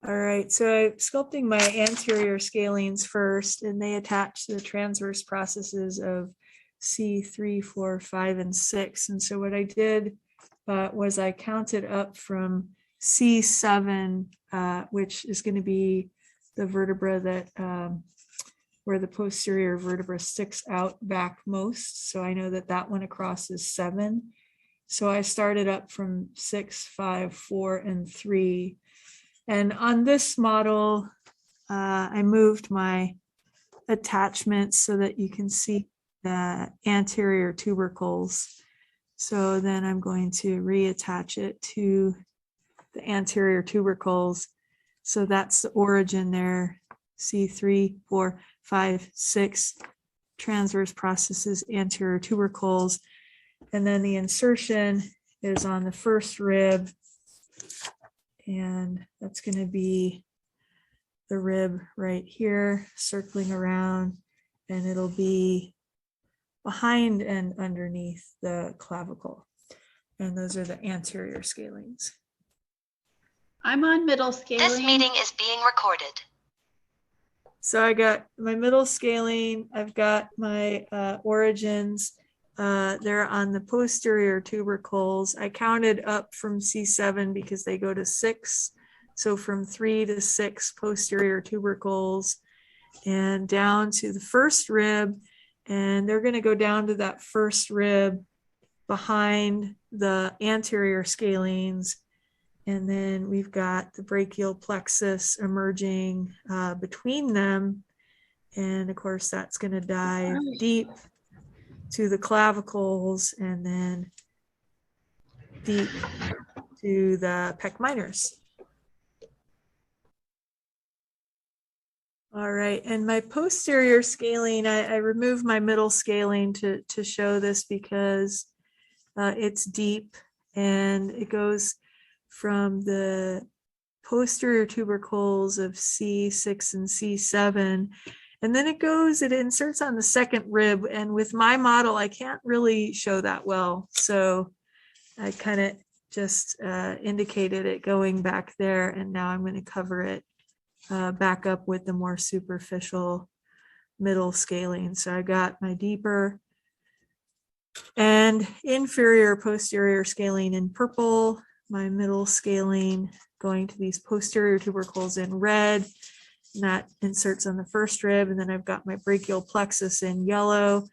All right, so I'm sculpting my anterior scalenes first, and they attach to the transverse processes of C3, 4, 5, and 6. And so what I did was I counted up from C7, which is going to be the vertebra that where the posterior vertebra sticks out back most. So I know that that one across is 7. So I started up from 6, 5, 4, and 3. And on this model, I moved my attachments so that you can see the anterior tubercles. So then I'm going to reattach it to the anterior tubercles. So that's the origin there, C3, 4, 5, 6, transverse processes, anterior tubercles. And then the insertion is on the first rib, and that's going to be the rib right here, circling around, and it'll be behind and underneath the clavicle. And those are the anterior scalenes. I'm on middle scalene. This meeting is being recorded. So I got my middle scalene, I've got my origins. They're on the posterior tubercles. I counted up from C7 because they go to 6. So from 3 to 6 posterior tubercles and down to the first rib. And they're going to go down to that first rib behind the anterior scalenes. And then we've got the brachial plexus emerging between them. And of course, that's going to dive deep to the clavicles and then deep to the pec minors. All right, and my posterior scalene, I removed my middle scalene to show this because it's deep and it goes from the posterior tubercles of C6 and C7. And then it inserts on the second rib. And with my model, I can't really show that well. So I kind of just indicated it going back there. And now I'm going to cover it back up with the more superficial middle scalene. So I got my deeper and inferior posterior scalene in purple, my middle scalene going to these posterior tubercles in red. And that inserts on the first rib. And then I've got my brachial plexus in yellow,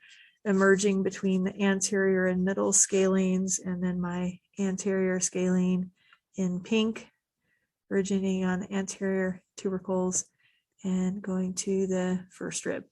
emerging between the anterior and middle scalenes, and then my anterior scalene in pink, originating on the anterior tubercles and going to the first rib.